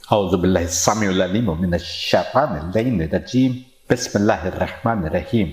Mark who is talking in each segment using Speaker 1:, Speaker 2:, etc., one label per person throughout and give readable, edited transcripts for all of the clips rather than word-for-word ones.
Speaker 1: बिस्मिल्लाहिर्रहमानिर्रहीम।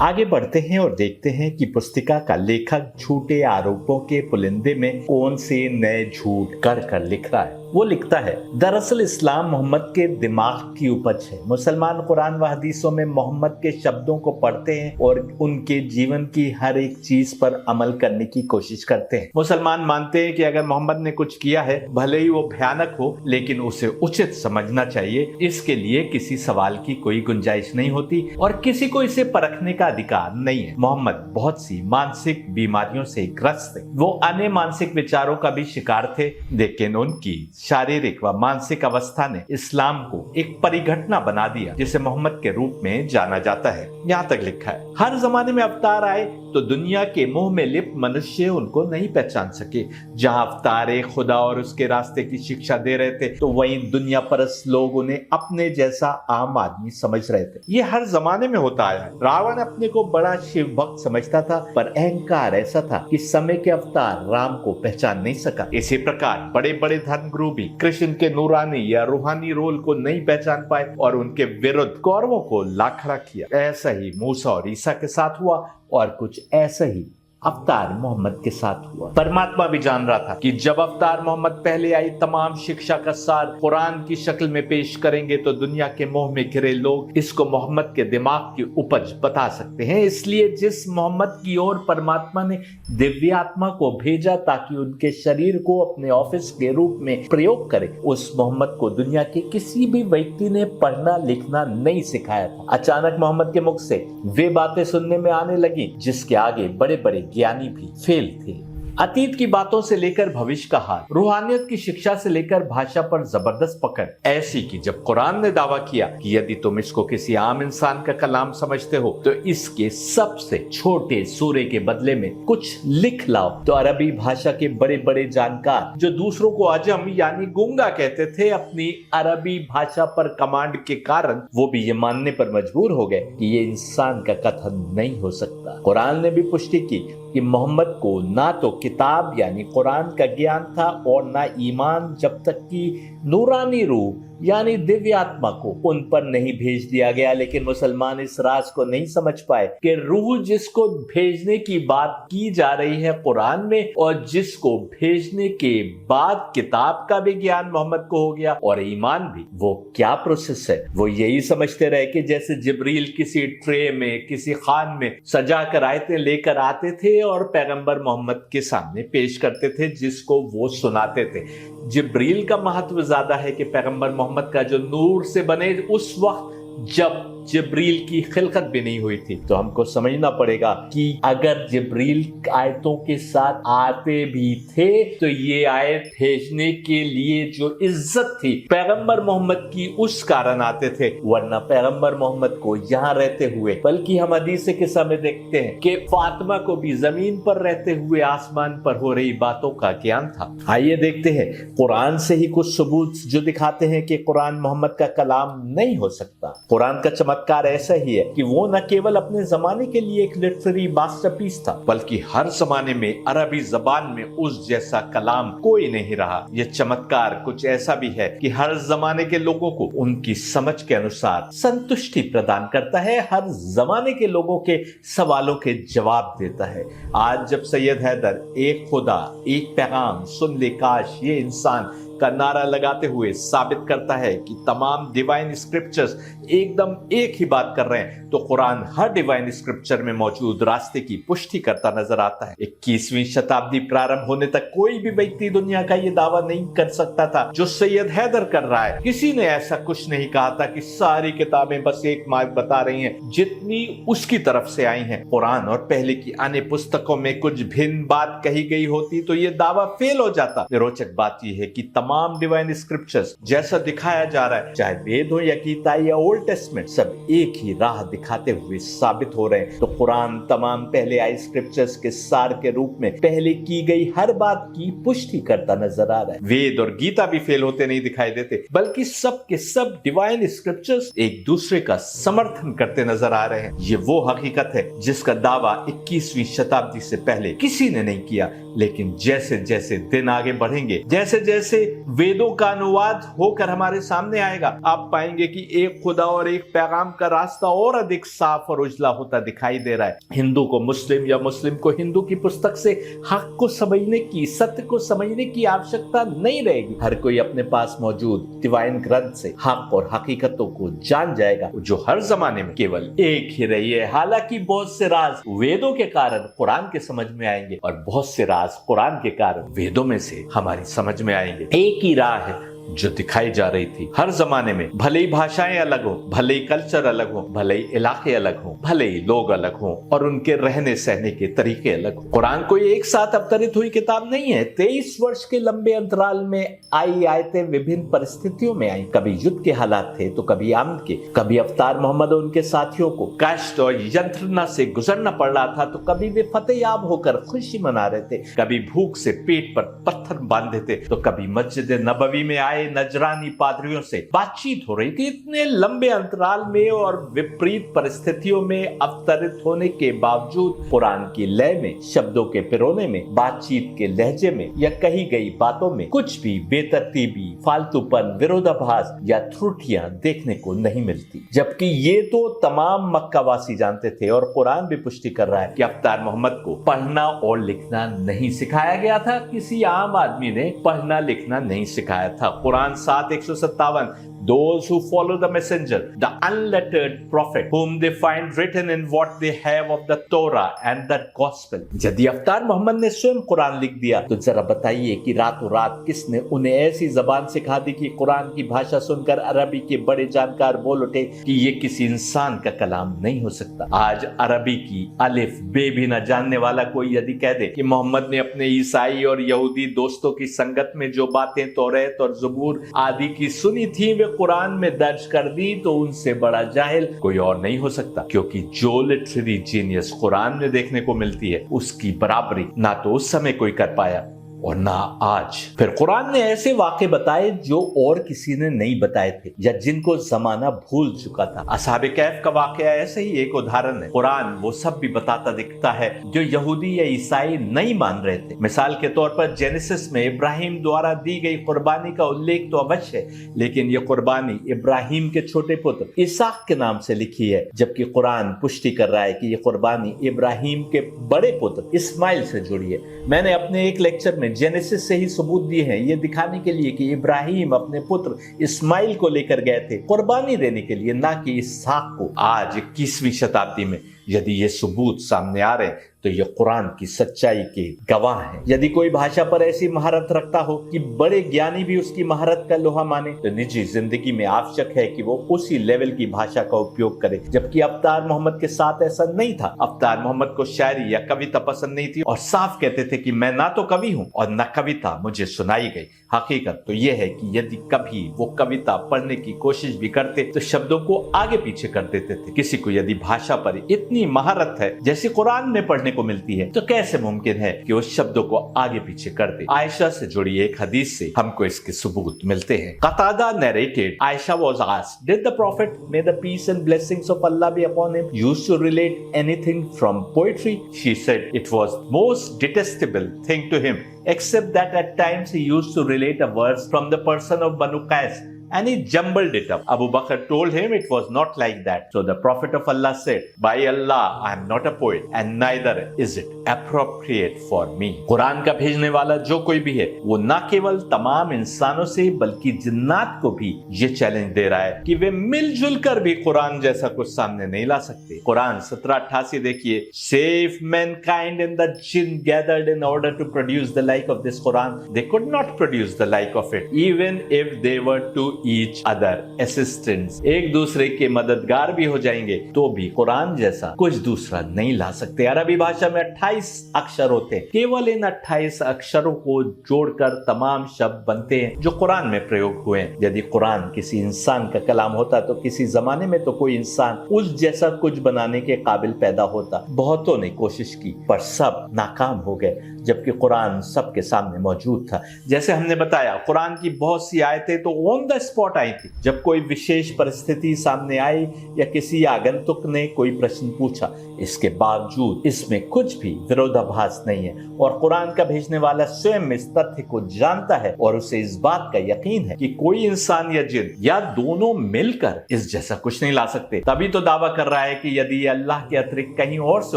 Speaker 1: आगे बढ़ते हैं और देखते हैं कि पुस्तिका का लेखक झूठे आरोपों के पुलिंदे में कौन से नए झूठ कर कर लिख रहा है। वो लिखता है, दरअसल इस्लाम मोहम्मद के दिमाग की उपज है। मुसलमान कुरान व हदीसों में मोहम्मद के शब्दों को पढ़ते हैं और उनके जीवन की हर एक चीज पर अमल करने की कोशिश करते हैं। मुसलमान मानते हैं कि अगर मोहम्मद ने कुछ किया है, भले ही वो भयानक हो, लेकिन उसे उचित समझना चाहिए। इसके लिए किसी सवाल की कोई गुंजाइश नहीं होती और किसी को इसे परखने का अधिकार नहीं है। मोहम्मद बहुत सी मानसिक बीमारियों से ग्रस्त थे। वो अन्य मानसिक विचारों का भी शिकार थे, लेकिन उनकी शारीरिक व मानसिक अवस्था ने इस्लाम को एक परिघटना बना दिया जिसे मोहम्मद के रूप में जाना जाता है। यहाँ तक लिखा है, हर जमाने में अवतार आए तो दुनिया के मुंह में लिप्त मनुष्य उनको नहीं पहचान सके। जहां अवतारे खुदा और उसके रास्ते की शिक्षा दे रहे थे, तो वहीं दुनिया परस्त लोग उन्हें अपने जैसा आम आदमी समझ रहे थे। ये हर जमाने में होता आया है। रावण अपने को बड़ा शिव भक्त समझता था, पर अहंकार ऐसा था कि समय के अवतार राम को पहचान नहीं सका। इसी प्रकार बड़े बड़े धर्मगुरु भी कृष्ण के नूरानी या रूहानी रोल को नहीं पहचान पाए और उनके विरुद्ध कौरवों को लाखड़ा किया। ऐसा ही मूसा और ईसा के साथ हुआ और कुछ ऐसा ही अवतार मोहम्मद के साथ हुआ। परमात्मा भी जान रहा था कि जब अवतार मोहम्मद पहले आई तमाम शिक्षा का सार कुरान की शक्ल में पेश करेंगे तो दुनिया के मोह में घिरे लोग इसको मोहम्मद के दिमाग की उपज बता सकते हैं। इसलिए जिस मोहम्मद की ओर परमात्मा ने दिव्य आत्मा को भेजा ताकि उनके शरीर को अपने ऑफिस के रूप में प्रयोग करे, उस मोहम्मद को दुनिया के किसी भी व्यक्ति ने पढ़ना लिखना नहीं सिखाया था। अचानक मोहम्मद के मुख से वे बातें सुनने में आने लगी जिसके आगे बड़े बड़े ज्ञानी भी फेल थे। अतीत की बातों से लेकर भविष्य का हाल, रूहानियत की शिक्षा से लेकर भाषा पर जबरदस्त पकड़ ऐसी कि जब कुरान ने दावा किया कि यदि तुम इसको किसी आम इंसान का कलाम समझते हो तो इसके सबसे छोटे सूरे के बदले में कुछ लिख लाओ। तो अरबी भाषा के बड़े बड़े जानकार जो दूसरों को अजम यानी गूंगा कहते थे, अपनी अरबी भाषा पर कमांड के कारण वो भी ये मानने पर मजबूर हो गए कि ये इंसान का कथन नहीं हो सकता। कुरान ने भी पुष्टि की कि मोहम्मद को ना तो किताब यानी कुरान का ज्ञान था और ना ईमान, जब तक कि नूरानी रूह यानी दिव्य आत्मा को उन पर नहीं भेज दिया गया। लेकिन मुसलमान इस राज को नहीं समझ पाए कि रूह जिसको भेजने की बात की जा रही है कुरान में, और जिसको भेजने के बाद किताब का भी ज्ञान मोहम्मद को हो गया और ईमान भी, वो क्या प्रोसेस है। वो यही समझते रहे कि जैसे जिब्रील किसी ट्रे में किसी खान में सजा कर आयतें लेकर आते थे और पैगंबर मोहम्मद के सामने पेश करते थे जिसको वो सुनाते थे। जिब्रील का महत्व ज्यादा है कि पैगंबर मोहम्मद का जो नूर से बने उस वक्त जब जिब्रील की खिलकत भी नहीं हुई थी। तो हमको समझना पड़ेगा कि अगर जिब्रील आयतों के साथ आते भी थे तो ये आयत भेजने के लिए जो इज्जत थी पैगंबर मोहम्मद की उस कारण आते थे, वरना पैगंबर मोहम्मद को यहाँ रहते हुए, बल्कि हम हदीस के समय देखते हैं कि फातिमा को भी जमीन पर रहते हुए आसमान पर हो रही बातों का ज्ञान था। आइए देखते हैं कुरान से ही कुछ सबूत जो दिखाते हैं कि कुरान मोहम्मद का कलाम नहीं हो सकता। कुरान का चमत्कार ऐसा ही है कि वो न केवल अपने जमाने के लिए एक लिटरेरी मास्टरपीस था, बल्कि हर जमाने में अरबी जबान में उस जैसा कलाम कोई नहीं रहा। ये चमत्कार कुछ ऐसा भी है कि हर जमाने के लोगों को उनकी समझ के अनुसार संतुष्टि प्रदान करता है, हर जमाने के लोगों के सवालों के जवाब देता है। आज जब सैयद हैदर एक खुदा एक पैगाम सुन ले काश ये इंसान का नारा लगाते हुए साबित करता है कि तमाम डिवाइन स्क्रिप्चर्स एकदम एक ही बात कर रहे हैं, तो कुरान हर डिवाइन स्क्रिप्चर में मौजूद रास्ते की पुष्टि करता नजर आता है। 21वीं शताब्दी प्रारंभ होने तक कोई भी व्यक्ति दुनिया का ये दावा नहीं कर सकता था जो सैयद हैदर कर रहा है। किसी ने ऐसा कुछ नहीं कहा था कि सारी किताबें बस एक मार्ग बता रही हैं, जितनी उसकी तरफ से आई हैं। कुरान और पहले की अन्य पुस्तकों में कुछ भिन्न बात कही गई होती तो ये दावा फेल हो जाता। रोचक बात यह है कि तमाम डिवाइन स्क्रिप्चर्स जैसा दिखाया जा रहा है, चाहे वेद हो या गीता या ओल्ड टेस्टमेंट, सब एक ही राह दिखाते हुए साबित हो रहे हैं। तो कुरान तमाम पहले आई स्क्रिप्चर्स के सार के रूप में पहले की गई हर बात की पुष्टि करता नजर आ रहा है। वेद और गीता भी फेल होते नहीं दिखाई देते, बल्कि सब के सब डिवाइन स्क्रिप्चर्स एक दूसरे का समर्थन करते नजर आ रहे हैं। ये वो हकीकत है जिसका दावा 21वीं शताब्दी से पहले किसी ने नहीं किया। लेकिन जैसे जैसे दिन आगे बढ़ेंगे, जैसे जैसे वेदों का अनुवाद होकर हमारे सामने आएगा, आप पाएंगे कि एक खुदा और एक पैगाम का रास्ता और अधिक साफ और उजला होता दिखाई दे रहा है। हिंदू को मुस्लिम या मुस्लिम को हिंदू की पुस्तक से हक को समझने की, सत्य को समझने की आवश्यकता नहीं रहेगी। हर कोई अपने पास मौजूद डिवाइन ग्रंथ से हक और हकीकतों को जान जाएगा, जो हर जमाने में केवल एक ही रही है। हालांकि बहुत से राज वेदों के कारण कुरान के समझ में आएंगे और बहुत से राज कुरान के कारण वेदों में से हमारी समझ में आएंगे। एक ही राह है जो दिखाई जा रही थी हर जमाने में, भले ही भाषाएं अलग हो, भले ही कल्चर अलग हो, भले ही इलाके अलग हो, भले ही लोग अलग हो और उनके रहने सहने के तरीके अलग हो। कुरान कोई एक साथ अवतरित हुई किताब नहीं है। 23 वर्ष के लंबे अंतराल में आई आयतें विभिन्न परिस्थितियों में आई। कभी युद्ध के हालात थे तो कभी आमद के, कभी अवतार मोहम्मद और उनके साथियों को कष्ट और यंत्रणा से गुजरना पड़ रहा था तो कभी वे फतेहयाब होकर खुशी मना रहे थे, कभी भूख से पेट पर पत्थर बांधे थे तो कभी मस्जिद नबवी में आए नजरानी पादरियों से बातचीत हो रही थी। इतने लंबे अंतराल में और विपरीत परिस्थितियों में अवतरित होने के बावजूद कुरान की लय में, शब्दों के पिरोने में, बातचीत के लहजे में या कही गई बातों में कुछ भी बेतरतीबी, फालतूपन, विरोधाभास या त्रुटियां देखने को नहीं मिलती। जबकि ये तो तमाम मक्कावासी जानते थे और कुरान भी पुष्टि कर रहा है कि अवतार मोहम्मद को पढ़ना और लिखना नहीं सिखाया गया था। किसी आम आदमी ने पढ़ना लिखना नहीं सिखाया था। Quran 7:157 Those who follow the messenger, the unlettered prophet, whom they find written in what they have of the Torah and the gospel। यदि अवतार मोहम्मद ने स्वयं कुरान लिख दिया तो जरा बताइए कि रातों रात किसने उन्हें ऐसी जबान सिखा दी कि कुरान की भाषा सुनकर अरबी के बड़े जानकार बोल उठे कि ये किसी इंसान का कलाम नहीं हो सकता। आज अरबी की अलिफ बे भी न जानने वाला कोई यदि कह दे कि मोहम्मद ने अपने ईसाई और यहूदी दोस्तों की संगत में जो बातें तौरात और ज़बूर आदि की सुनी थी वे कुरान में दर्ज कर दी तो उनसे बड़ा जाहिल कोई और नहीं हो सकता, क्योंकि जो लिटरेरी जीनियस कुरान में देखने को मिलती है उसकी बराबरी ना तो उस समय कोई कर पाया और ना आज। फिर कुरान ने ऐसे वाक़े बताए जो और किसी ने नहीं बताए थे या जिनको जमाना भूल चुका था। असहाबे कैफ का वाक़या ऐसे ही एक उदाहरण है। कुरान वो सब भी बताता दिखता है जो यहूदी या ईसाई नहीं मान रहे थे। मिसाल के तौर पर जेनेसिस में इब्राहिम द्वारा दी गई कुर्बानी का उल्लेख तो अवश्य है, लेकिन ये कुर्बानी इब्राहिम के छोटे पुत्र इसाक के नाम से लिखी है, जबकि कुरान पुष्टि कर रहा है कि ये कुर्बानी इब्राहिम के बड़े पुत्र इस्माइल से जुड़ी है। मैंने अपने एक लेक्चर में जेनेसिस से ही सबूत दिए हैं ये दिखाने के लिए कि इब्राहिम अपने पुत्र इस्माइल को लेकर गए थे कुर्बानी देने के लिए, ना कि इसहाक को। आज 21वीं शताब्दी में यदि ये सबूत सामने आ रहे हैं तो ये कुरान की सच्चाई के गवाह हैं। यदि कोई भाषा पर ऐसी महारत रखता हो कि बड़े ज्ञानी भी उसकी महारत का लोहा माने तो निजी जिंदगी में आवश्यक है कि वो उसी लेवल की भाषा का उपयोग करे, जबकि अवतार मोहम्मद के साथ ऐसा नहीं था। अवतार मोहम्मद को शायरी या कविता पसंद नहीं थी और साफ कहते थे कि मैं ना तो कवि हूँ और न कविता मुझे सुनाई गई। हकीकत तो यह है कि यदि कभी वो कविता पढ़ने की कोशिश भी करते तो शब्दों को आगे पीछे कर देते थे। किसी को यदि भाषा पर इतनी महारत है जैसी कुरान में पढ़ने को मिलती है तो कैसे मुमकिन है कि उस शब्दों को आगे पीछे कर दे। आयशा से जुड़ी एक हदीस से हमको इसके सबूत मिलते हैं। Qatada narrated, Aisha was asked, did the prophet, may the peace and blessings of Allah be upon him, used to relate anything from poetry? She said it was most detestable thing to him, except that at times he used to relate a verse from the person of Banu Qais and he jumbled it up. Abu Bakr told him it was not like that. So the Prophet of Allah said, by Allah, I am not a poet and neither is it appropriate for me. Quran का भेजने वाला जो कोई भी है वो न केवल तमाम इंसानों से बल्कि जिन्नात को भी ये चैलेंज दे रहा है कि वे मिलजुल कर भी कुरान जैसा कुछ सामने नहीं ला सकते। कुरान 1788 देखिए, save mankind and the jinn gathered in order to produce the like of this Quran. They could not produce the like of it, even if they were to each other assistants। एक दूसरे के मददगार भी हो जाएंगे तो भी कुरान जैसा कुछ दूसरा नहीं ला सकते। अरबी भाषा में 28 अक्षर होते हैं। केवल इन 28 अक्षरों को जोड़कर तमाम शब्द बनते हैं जो कुरान में प्रयोग हुए हैं। यदि कुरान किसी इंसान का कलाम होता तो किसी जमाने में तो कोई इंसान उस जैसा कुछ बनाने के काबिल पैदा होता। बहुतों ने कोशिश की पर सब नाकाम हो गए, जबकि कुरान सबके सामने मौजूद था। जैसे हमने बताया, कुरान की बहुत सी आयतें तो ऑन द स्पॉट आई थी जब कोई विशेष परिस्थिति सामने आई या किसी आगंतुक ने कोई प्रश्न पूछा। इसके बावजूद इसमें कुछ भी विरोधाभास नहीं है और कुरान का भेजने वाला स्वयं इस तथ्य को जानता है और उसे इस बात का यकीन है कि कोई इंसान या जिन या दोनों मिलकर इस जैसा कुछ नहीं ला सकते। तभी तो दावा कर रहा है कि यदि अल्लाह के अतिरिक्त कहीं और से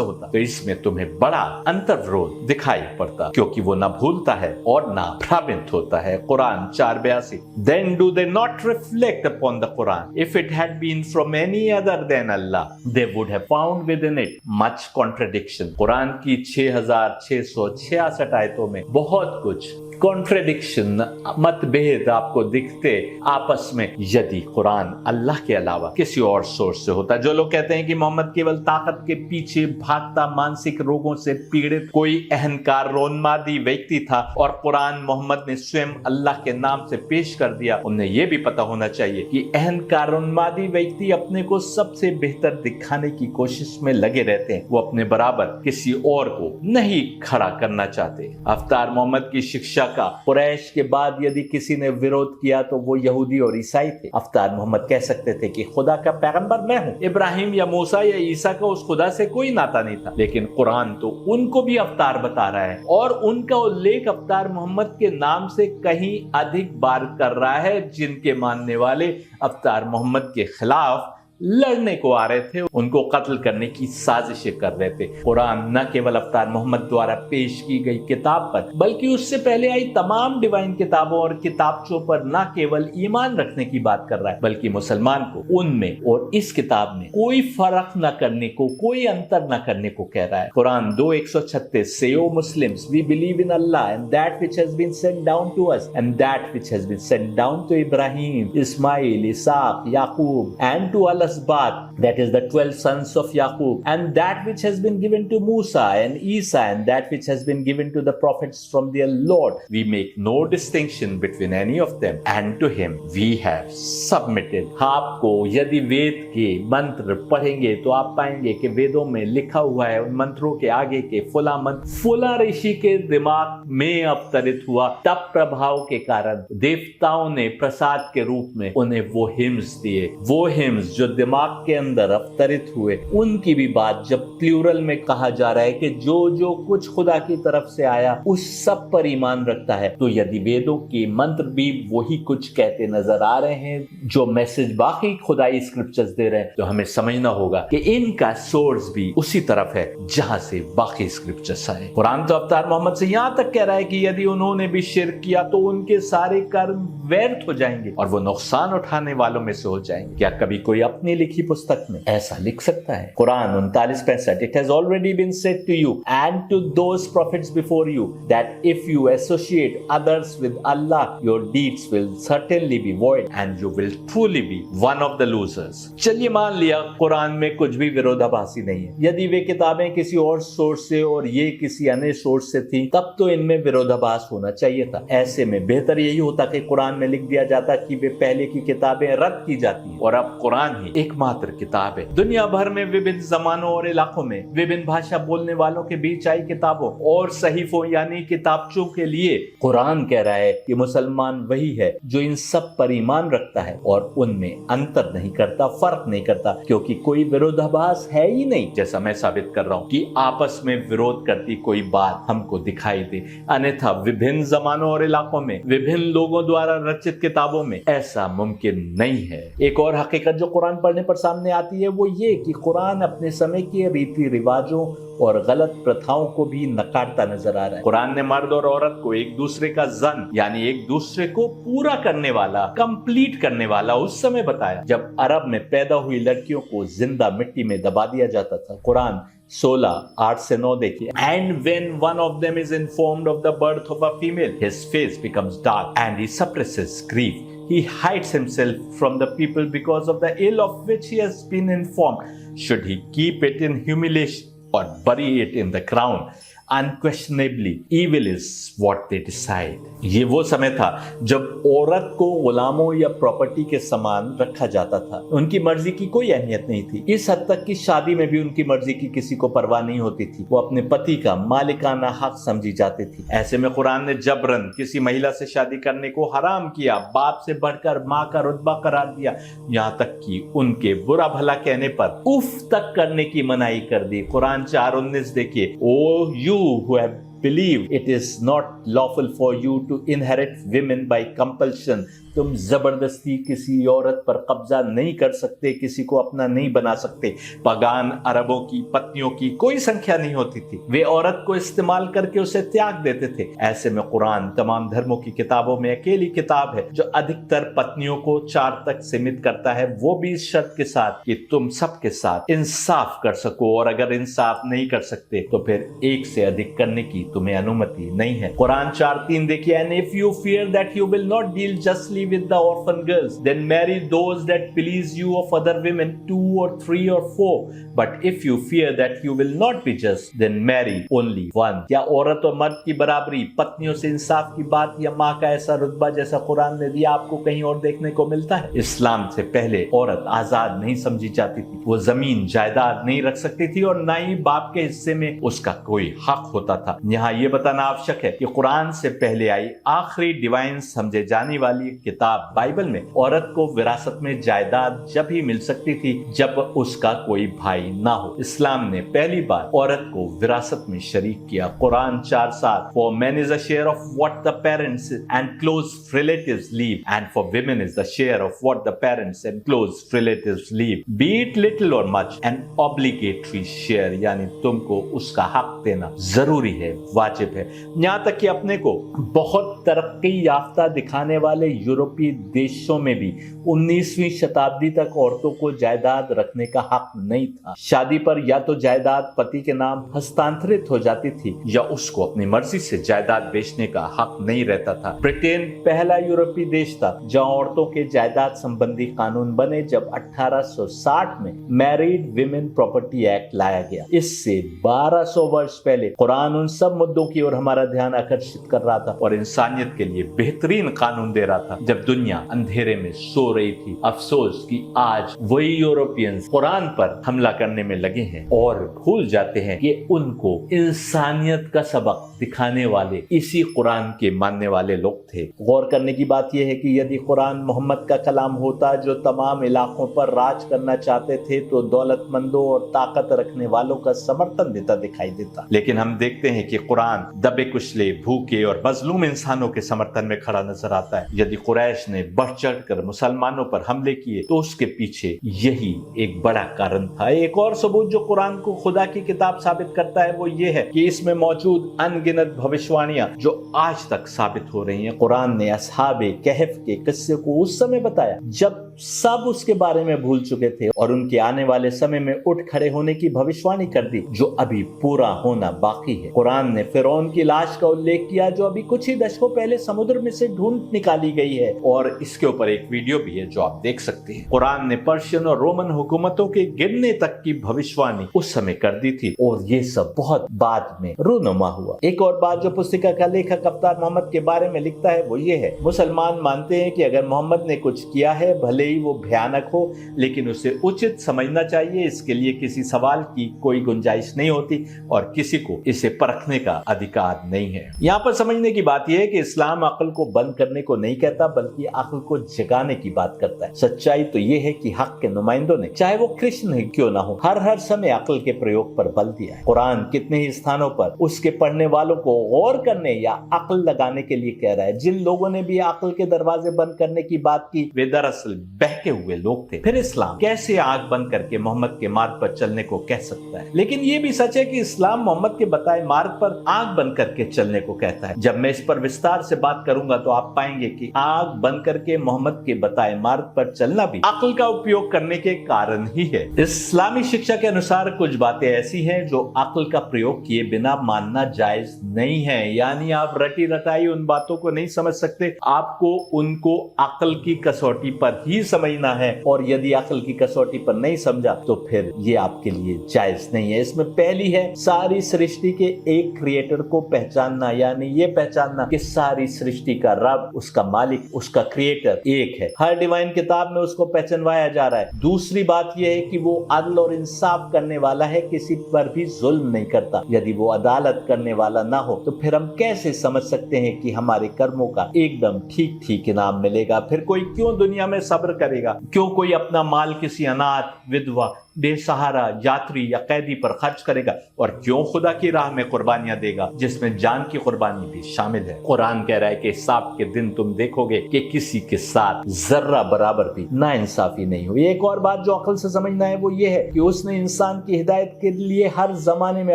Speaker 1: होता तो इसमें तुम्हें बड़ा अंतर्विरोध दिखाई पड़ता, क्योंकि वो ना भूलता है और ना भ्रमित होता है। Quran 4:82। Then do they not reflect upon the Quran? If it had been from any other than Allah, they would have found within it much contradiction. Quran की 6666 आयतों में बहुत कुछ कॉन्ट्रेडिक्शन, मतभेद आपको दिखते आपस में यदि कुरान अल्लाह के अलावा किसी और सोर्स से होता। जो लोग कहते हैं कि मोहम्मद केवल ताकत के पीछे भागता मानसिक रोगों से पीड़ित कोई अहंकार रोन्मादी व्यक्ति था और कुरान मोहम्मद ने स्वयं अल्लाह के नाम से पेश कर दिया, उन्हें यह भी पता होना चाहिए कि अहंकार रोन्मादी व्यक्ति अपने को सबसे बेहतर दिखाने की कोशिश में लगे रहते हैं। वो अपने बराबर किसी और को नहीं खड़ा करना चाहते। अवतार मोहम्मद की शिक्षा का कुरैश के बाद यदि किसी ने विरोध किया तो वो यहूदी और ईसाई थे। अवतार मोहम्मद कह सकते थे कि खुदा का पैगंबर मैं हूं। इब्राहिम या मूसा या ईसा का उस खुदा से कोई नाता नहीं था, लेकिन कुरान तो उनको भी अवतार बता रहा है और उनका उल्लेख अवतार मोहम्मद के नाम से कहीं अधिक बार कर रहा है। जिनके मानने वाले अवतार मोहम्मद के खिलाफ लड़ने को आ रहे थे, उनको कत्ल करने की साजिशें कर रहे थे। कुरान न केवल अवतार मोहम्मद द्वारा पेश की गई किताब पर बल्कि उससे पहले आई तमाम डिवाइन किताबों और किताबचों पर न केवल ईमान रखने की बात कर रहा है बल्कि मुसलमान को उनमें और इस किताब में कोई फर्क न करने को, कोई अंतर न करने को कह रहा है। कुरान 2:136 से O Muslims we believe in Allah and that which has been sent down to us and that which has been sent down to Ibrahim, Ismail, Isaac, Yaqub and to Asbat, that is the 12 sons of Yaqub, and that which has been given to Musa and Isa, and that which has been given to the prophets from their Lord. We make no distinction between any of them, and to him we have submitted. आपको यदि वेद के मंत्र पढ़ेंगे तो आप पाएंगे कि वेदों में लिखा हुआ है उन मंत्रों के आगे के फुला मंत्र फुला ऋषि के दिमाग में अवतरित हुआ। तप प्रभाव के कारण देवताओं ने प्रसाद के रूप में उन्हें वो हिम्स दिए। वो हिम्स जो दिमाग के अंदर अवतरित हुए, उनकी भी बात जब प्लूरल में कहा जा रहा है कि जो जो कुछ खुदा की तरफ से आया उस सब पर ईमान रखता है, तो यदि वेदों के मंत्र भी वही कुछ कहते नजर आ रहे हैं जो मैसेज बाकी खुदाई स्क्रिप्चर्स दे रहे हैं, तो हमें समझना होगा कि इनका सोर्स भी उसी तरफ है जहां से बाकी स्क्रिप्चर्स आए। कुरान तो अवतार मोहम्मद से यहां तक कह रहा है कि यदि उन्होंने भी शिर्क किया तो उनके सारे कर्म व्यर्थ हो जाएंगे और वो नुकसान उठाने वालों में से हो जाएंगे। क्या कभी कोई अपनी लिखी पुस्तक में ऐसा लिख सकता है? Quran 39:65 It has already been said to you and to those prophets before you that if you associate others with Allah your deeds will certainly be void and you will truly be one of the losers। चलिए मान लिया कुरान में कुछ भी विरोधाभासी नहीं है। यदि वे किताबें किसी और सोर्स से और ये किसी अन्य सोर्स से थी तब तो इनमें विरोधाभास होना चाहिए था। ऐसे में बेहतर यही होता कि कुरान में लिख दिया जाता कि वे पहले की किताबें रद्द की जाती हैं और अब कुरान ही एकमात्र किताब है। दुनिया भर में विभिन्न जमानों और इलाकों में विभिन्न भाषा बोलने वालों के बीच आई किताबों और सहीफों यानी किताबचों के लिए कुरान कह रहा है कि मुसलमान वही है जो इन सब पर ईमान रखता है और उनमें अंतर नहीं करता, फर्क नहीं करता, क्योंकि कोई विरोधाभास है ही नहीं। जैसा मैं साबित कर रहा हूं कि आपस में विरोध करती कोई बात हमको दिखाई दे, अन्यथा विभिन्न जमानों और इलाकों में विभिन्न लोगों द्वारा रचित किताबों में ऐसा मुमकिन नहीं है। एक और हकीकत जो कुरान पढ़ने पर सामने आती है वो ये कि कुरान अपने समय के रीति रिवाजों और गलत प्रथाओं को भी नकारता नजर आ रहा है। कुरान ने मर्द और औरत को एक दूसरे का जन यानी एक दूसरे को पूरा करने वाला, कंप्लीट करने वाला उस समय बताया जब अरब में पैदा हुई लड़कियों को जिंदा मिट्टी में दबा दिया जाता था। कुरान 16:8-9 देखिए। And when one of them is informed of the birth of a female, his face becomes dark and he suppresses grief. He hides himself from the people because of the ill of which he has been informed. Should he keep it in humiliation or bury it in the ground? Unquestionably evil is what they decide। ये वो समय था जब औरत को गुलामों या property के समान रखा जाता था। उनकी मर्जी की कोई अहमियत नहीं थी। इस हद तक कि शादी में भी उनकी मर्जी की किसी को परवाह नहीं होती थी। वो अपने पति का मालिकाना हक समझी जाती थी। ऐसे में कुरान ने जबरन किसी महिला से शादी करने को हराम किया, बाप से बढ़कर माँ का रुतबा करार दिया, यहाँ तक कि उनके बुरा भला कहने पर उफ तक करने की मनाही कर दी। कुरान 4:19 देखिए, O you who have believe it is not lawful for you to inherit women by compulsion। तुम जबरदस्ती किसी औरत पर कब्जा नहीं कर सकते, किसी को अपना नहीं बना सकते। पगान अरबों की पत्नियों की कोई संख्या नहीं होती थी। वे औरत को इस्तेमाल करके उसे त्याग देते थे। ऐसे में कुरान तमाम धर्मों की किताबों में अकेली किताब है जो अधिकतर पत्नियों को 4 तक सीमित करता है, वो भी इस शर्त के साथ कि तुम सबके साथ इंसाफ कर सको, और अगर इंसाफ नहीं कर सकते तो फिर 1 से अधिक करने की तुम्हें अनुमति नहीं है। कुरान 4:3 देखिए, and if you fear that you will not deal justly with the orphan girls, then marry those that please you of other women, 2 or 3 or 4, but if you fear that you will not be just, then marry only one। क्या औरत और मर्द की बराबरी, पत्नियों से इंसाफ की बात या माँ का ऐसा रुतबा जैसा कुरान ने दिया आपको कहीं और देखने को मिलता है? इस्लाम से पहले औरत आजाद नहीं समझी जाती थी। वो जमीन जायदाद नहीं रख सकती थी और ना ही बाप के हिस्से में उसका कोई हक होता था। यहाँ ये बताना आवश्यक है कि कुरान से पहले आई आखिरी डिवाइन समझे जाने वाली किताब बाइबल में औरत को विरासत में जायदाद जब ही मिल सकती थी जब उसका कोई भाई ना हो। इस्लाम ने पहली बार औरत को विरासत में शरीक किया। Quran 4:7, for man is a share of what the parents and close relatives leave, and for women is the share of what the parents and close relatives leave, B it little और मच, एन ऑब्लिगेटरी शेयर, यानी तुमको उसका हक देना जरूरी है, वाजिब है। यहाँ तक कि अपने को बहुत तरक्की याफ्ता दिखाने वाले यूरोपीय देशों में भी 19वीं शताब्दी तक औरतों को जायदाद रखने का हक नहीं था। शादी पर या तो जायदाद पति के नाम हस्तांतरित हो जाती थी या उसको अपनी मर्जी से जायदाद बेचने का हक नहीं रहता था। ब्रिटेन पहला यूरोपीय देश था जहां औरतों के जायदाद संबंधी कानून बने जब 1860 में मैरिड विमेन प्रॉपर्टी एक्ट लाया गया। इससे 1200 वर्ष पहले कुरान उन सब मुद्दों की ओर हमारा ध्यान आकर्षित कर रहा था और इंसानियत के लिए बेहतरीन कानून दे रहा था जब दुनिया अंधेरे में सो रही थी। अफसोस कि आज वही यूरोपियंस कुरान पर हमला करने में लगे हैं और भूल जाते हैं कि उनको इंसानियत का सबक दिखाने वाले इसी कुरान के मानने वाले लोग थे। गौर करने की बात यह है कि यदि कुरान मोहम्मद का कलाम होता जो तमाम इलाकों पर राज करना चाहते थे तो दौलतमंदों और ताकत रखने वालों का समर्थन देता दिखाई देता। लेकिन हम देखते हैं कि कुरान दबे कुचले, भूखे और मजलूम इंसानों के समर्थन में खड़ा नजर आता है। यदि कुरैश ने बढ़ चढ़कर मुसलमानों पर हमले किए तो उसके पीछे यही एक बड़ा कारण था। एक और सबूत जो कुरान को खुदा की किताब साबित करता है वो ये है कि इसमें मौजूद अनगिनत भविष्यवाणियां जो आज तक साबित हो रही हैं। कुरान ने असहाबे कहफ के किस्से को उस समय बताया जब सब उसके बारे में भूल चुके थे और उनके आने वाले समय में उठ खड़े होने की भविष्यवाणी कर दी जो अभी पूरा होना बाकी है। कुरान ने फिरौन की लाश का उल्लेख किया जो अभी कुछ ही दशकों पहले समुद्र में से ढूंढ निकाली गई है और इसके ऊपर एक वीडियो भी है जो आप देख सकते हैं। कुरान ने पर्शियन और रोमन हुकूमतों के गिरने तक की भविष्यवाणी उस समय कर दी थी और ये सब बहुत बाद में रूनुमा हुआ। एक और बात जो पुस्तिका का लेखक अफ्तार मोहम्मद के बारे में लिखता है वो ये है, मुसलमान मानते हैं कि अगर मोहम्मद ने कुछ किया है भले ही वो भयानक हो लेकिन उसे उचित समझना चाहिए, इसके लिए किसी सवाल की कोई गुंजाइश नहीं होती और किसी को इसे परखने का अधिकार नहीं है। यहाँ पर समझने की बात यह है कि इस्लाम अक्ल को बंद करने को नहीं कहता बल्कि अक्ल को जगाने की बात करता है। सच्चाई तो ये है कि हक के नुमाइंदों ने चाहे वो कृष्ण ही क्यों ना हो हर समय अक्ल के प्रयोग पर बल दिया है। कुरान कितने ही स्थानों पर उसके पढ़ने वालों को गौर करने या अक्ल लगाने के लिए कह रहा है। जिन लोगों ने भी अक्ल के दरवाजे बंद करने की बात की वे दरअसल बहके हुए लोग थे। फिर इस्लाम कैसे आंख बंद करके मोहम्मद के मार्ग पर चलने को कह सकता है? लेकिन ये भी सच है कि इस्लाम मोहम्मद के बताए मार्ग पर आंख बंद करके चलने को कहता है। जब मैं इस पर विस्तार से बात करूंगा तो आप पाएंगे कि आंख बंद करके मोहम्मद के बताए मार्ग पर चलना भी अक्ल का उपयोग करने के कारण ही है। इस्लामी शिक्षा के अनुसार कुछ बातें ऐसी हैं जो अक्ल का प्रयोग किए बिना मानना जायज नहीं है, यानी आप रटी रटाई उन बातों को नहीं समझ सकते, आपको उनको अक्ल की कसौटी पर ही समझना है और यदि अक्ल की कसौटी पर नहीं समझा तो फिर ये आपके लिए जायज नहीं है। इसमें पहली है सारी सृष्टि के एक क्रिएटर को पहचानना, यानी ये पहचानना कि सारी सृष्टि का रब, उसका मालिक, उसका क्रिएटर एक है। हर डिवाइन किताब में उसको पहचानवाया जा रहा है। दूसरी बात यह है कि वो अदल और इंसाफ करने वाला है, किसी पर भी जुल्म नहीं करता। यदि वो अदालत करने वाला ना हो तो फिर हम कैसे समझ सकते हैं कि हमारे कर्मों का एकदम ठीक ठीक इनाम मिलेगा? फिर कोई क्यों दुनिया में सब्र करेगा? क्यों कोई अपना माल किसी अनाथ, विधवा, बेसहारा, यात्री या कैदी पर खर्च करेगा? और क्यों खुदा की राह में कुर्बानियां देगा जिसमें जान की कुर्बानी भी शामिल है? कुरान कह रहा है कि हिसाब के दिन तुम देखोगे कि किसी के साथ जर्रा बराबर भी नाइंसाफी नहीं हुई। एक और बात जो अक्ल से समझना है वो ये है कि उसने इंसान की हिदायत के लिए हर जमाने में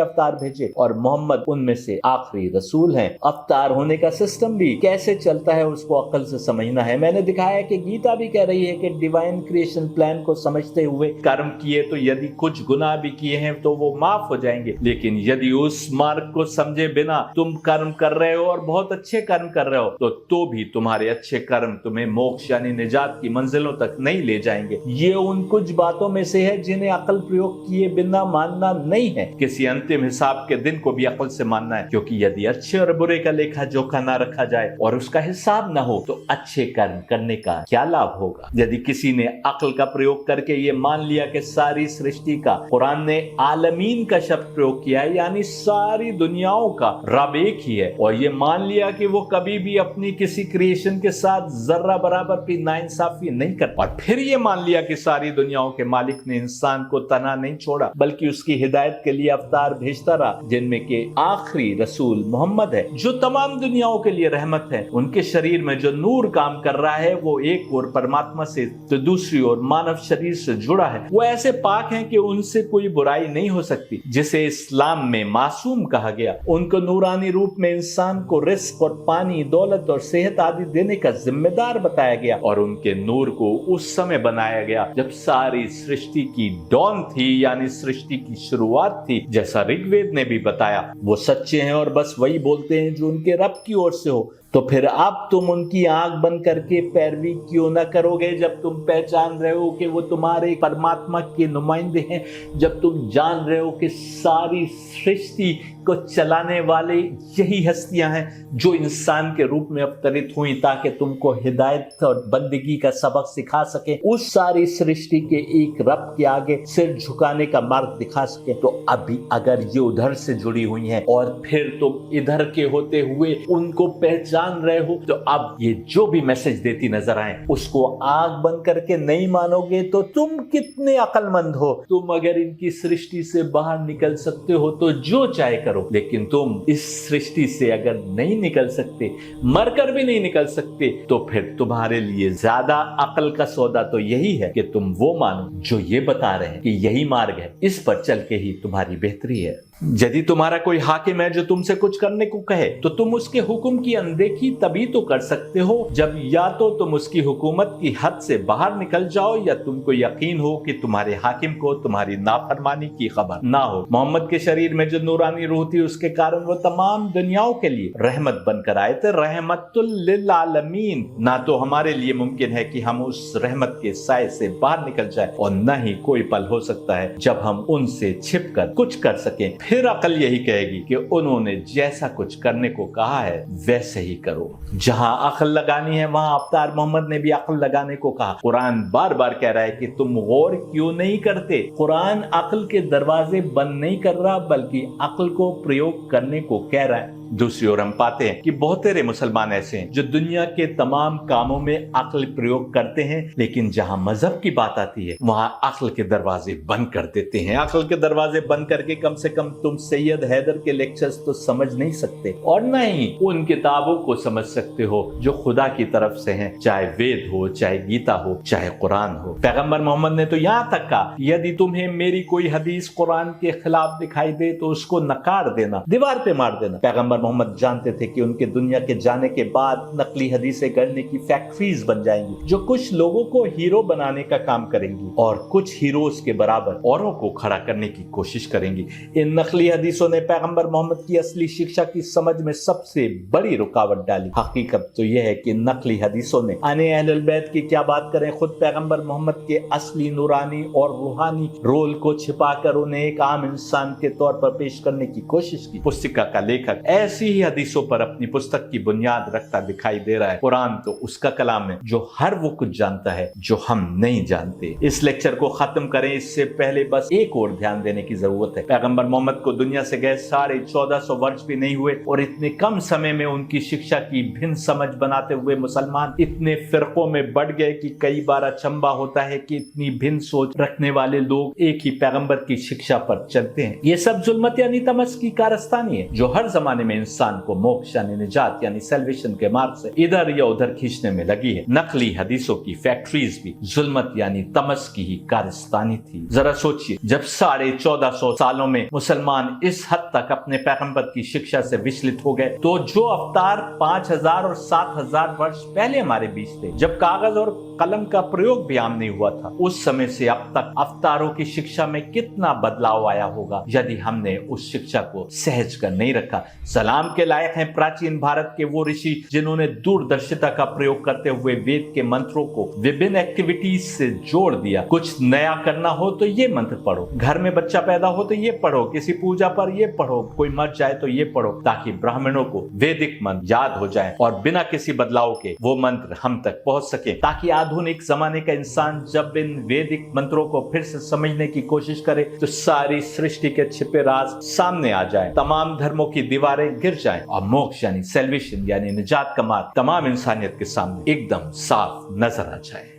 Speaker 1: अवतार भेजे और मोहम्मद उनमें से आखिरी रसूल हैं। अवतार होने का सिस्टम भी कैसे चलता है उसको अक्ल से समझना है। मैंने दिखाया कि गीता भी कह रही है कि डिवाइन क्रिएशन प्लान को समझते हुए कर्म किए तो यदि कुछ गुनाह भी किए हैं तो वो माफ हो जाएंगे, लेकिन यदि उस मार्ग को समझे बिना तुम कर्म कर रहे हो और बहुत अच्छे कर्म कर रहे हो तो भी तुम्हारे अच्छे कर्म तुम्हें मोक्ष यानी निजात की मंजिलों तक नहीं ले जाएंगे। ये उन कुछ बातों में से है जिन्हें अकल प्रयोग किए बिना मानना नहीं है। किसी अंतिम हिसाब के दिन को भी अकल से मानना है, क्योंकि यदि अच्छे और बुरे का लेखा जोखा ना रखा जाए और उसका हिसाब ना हो तो अच्छे कर्म करने का क्या लाभ होगा? यदि किसी ने अकल का प्रयोग करके ये मान लिया कि सारी सृष्टि का, कुरान ने आलमीन का शब्द प्रयोग किया है, यानी सारी दुनियाओं का रब एक ही है, और ये मान लिया कि वो कभी भी अपनी किसी क्रिएशन के साथ जर्रा बराबर भी नाइंसाफी नहीं करता, और फिर ये मान लिया कि सारी दुनियाओं के मालिक ने इंसान को तना नहीं छोड़ा बल्कि उसकी हिदायत के लिए अवतार भेजता रहा, जिनमें के आखिरी रसूल मोहम्मद है जो तमाम दुनियाओं के लिए रहमत है। उनके शरीर में जो नूर काम कर रहा है वो एक और परमात्मा से तो दूसरी ओर मानव शरीर से जुड़ा है। वो ऐसे पाक हैं कि उनसे कोई बुराई नहीं हो सकती, जिसे इस्लाम में मासूम कहा गया। उनको नूरानी रूप में इंसान को रिस्क और पानी, दौलत और सेहत आदि देने का जिम्मेदार बताया गया, और उनके नूर को उस समय बनाया गया जब सारी सृष्टि की डॉन थी, यानी सृष्टि की शुरुआत थी, जैसा ऋग्वेद ने भी बताया। वो सच्चे हैं और बस वही बोलते हैं जो उनके रब की ओर से हो। तो फिर अब तुम उनकी आंख बंद करके पैरवी क्यों न करोगे जब तुम पहचान रहे हो कि वो तुम्हारे परमात्मा के नुमाइंदे हैं, जब तुम जान रहे हो कि सारी सृष्टि को चलाने वाले यही हस्तियां हैं जो इंसान के रूप में अवतरित हुई ताकि तुमको हिदायत और बंदगी का सबक सिखा सके, उस सारी सृष्टि के एक रब के आगे सिर झुकाने का मार्ग दिखा सके। तो अभी अगर ये उधर से जुड़ी हुई हैं और फिर तुम इधर के होते हुए उनको पहचान रहे हो, तो अब ये जो भी मैसेज देती नजर आए उसको आंख बंद करके नहीं मानोगे तो तुम कितने अक्लमंद हो। तुम अगर इनकी सृष्टि से बाहर निकल सकते हो तो जो चाहे करो, लेकिन तुम इस सृष्टि से अगर नहीं निकल सकते, मरकर भी नहीं निकल सकते, तो फिर तुम्हारे लिए ज्यादा अकल का सौदा तो यही है कि तुम वो मानो जो ये बता रहे हैं कि यही मार्ग है, इस पर चल के ही तुम्हारी बेहतरी है। यदि तुम्हारा कोई हाकिम है जो तुमसे कुछ करने को कहे तो तुम उसके हुक्म की अनदेखी तभी तो कर सकते हो जब या तो तुम उसकी हुकूमत की हद से बाहर निकल जाओ या तुमको यकीन हो कि तुम्हारे हाकिम को तुम्हारी नाफरमानी की खबर ना हो। मोहम्मद के शरीर में जो नूरानी रूह थी उसके कारण वो तमाम दुनियाओं के लिए रहमत बनकर आए थे, रहमतुल लिल आलमीन। ना तो हमारे लिए मुमकिन है कि हम उस रहमत के साए से बाहर निकल जाए और न ही कोई पल हो सकता है जब हम उनसे छिपकर कुछ कर सकें। फिर अकल यही कहेगी कि उन्होंने जैसा कुछ करने को कहा है वैसे ही करो। जहां अकल लगानी है वहां अवतार मोहम्मद ने भी अकल लगाने को कहा। कुरान बार बार कह रहा है कि तुम गौर क्यों नहीं करते। कुरान अकल के दरवाजे बंद नहीं कर रहा बल्कि अकल को प्रयोग करने को कह रहा है। दूसरी ओर हम पाते हैं कि बहुत सारे मुसलमान ऐसे हैं जो दुनिया के तमाम कामों में अक्ल प्रयोग करते हैं, लेकिन जहां मजहब की बात आती है वहां अक्ल के दरवाजे बंद कर देते हैं। अक्ल के दरवाजे बंद करके कम से कम तुम सैयद हैदर के लेक्चर्स तो समझ नहीं सकते और न ही उन किताबों को समझ सकते हो जो खुदा की तरफ से हैं, चाहे वेद हो, चाहे गीता हो, चाहे कुरान हो। पैगंबर मोहम्मद ने तो यहां तक कहा, यदि तुम्हें मेरी कोई हदीस कुरान के खिलाफ दिखाई दे तो उसको नकार देना, दीवार पे मार देना। पैगंबर पैगंबर मोहम्मद जानते थे कि उनके दुनिया के जाने के बाद नकली हदीसें गढ़ने की फैक्ट्रीज बन जाएंगी जो कुछ लोगों को हीरो बनाने का काम करेंगी और कुछ हीरोज के बराबर औरों को खड़ा करने की कोशिश करेंगी। इन नकली हदीसों ने पैगंबर मोहम्मद की असली शिक्षा की समझ में सबसे बड़ी रुकावट डाली। हकीकत तो यह है कि नकली हदीसों ने आने अहलुल बैत की क्या बात करें, खुद पैगंबर मोहम्मद के असली नूरानी और रूहानी रोल को छिपाकर उन्हें एक आम इंसान के तौर पर पेश करने की कोशिश की। पुस्तिका का लेखक ऐसी ही हदीसों पर अपनी पुस्तक की बुनियाद रखता दिखाई दे रहा है। कुरान तो उसका कलाम है जो हर वो कुछ जानता है जो हम नहीं जानते। इस लेक्चर को खत्म करें इससे पहले बस एक और ध्यान देने की जरूरत है। पैगंबर मोहम्मद को दुनिया से गए 1450 वर्ष भी नहीं हुए और इतने कम समय में उनकी शिक्षा की भिन्न समझ बनाते हुए मुसलमान इतने फिरकों में बढ़ गए कि कई बार अचंभा होता है कि इतनी भिन्न सोच रखने वाले लोग एक ही पैगंबर की शिक्षा पर चलते हैं। ये सब जुल्मत यानी तमस की कारस्तानी है जो हर जमाने में इंसान को मोक्ष यानी निजात यानी सैल्वेशन के मार्ग से इधर या उधर खींचने में लगी है। नकली हदीसों की फैक्ट्रीज भी जुल्मत यानी तमस की ही कारस्तानी थी। जरा सोचिए, जब 1450 सालों में मुसलमान इस हद तक अपने पैगंबर की शिक्षा से विचलित हो गए तो जो अवतार 5000 और 7000 वर्ष पहले हमारे बीच थे, जब कागज और कलम का प्रयोग भी आम नहीं हुआ था, उस समय से अब तक अवतारों की शिक्षा में कितना बदलाव आया होगा यदि हमने उस शिक्षा को सहज कर नहीं रखा। सलाम के लायक हैं प्राचीन भारत के वो ऋषि जिन्होंने दूरदर्शिता का प्रयोग करते हुए वेद के मंत्रों को विभिन्न एक्टिविटीज से जोड़ दिया। कुछ नया करना हो तो ये मंत्र पढ़ो, घर में बच्चा पैदा हो तो ये पढ़ो, किसी पूजा पर ये पढ़ो, कोई मर जाए तो ये पढ़ो, ताकि ब्राह्मणों को वैदिक मंत्र याद हो जाए और बिना किसी बदलाव के वो मंत्र हम तक पहुंच सके, ताकि आधुनिक जमाने का इंसान जब इन वैदिक मंत्रों को फिर से समझने की कोशिश करे तो सारी सृष्टि के छिपे राज सामने आ जाए, तमाम धर्मों की दीवारें गिर जाएं और मोक्ष यानी सैल्वेशन यानी निजात का मार्ग तमाम इंसानियत के सामने एकदम साफ नजर आ जाए।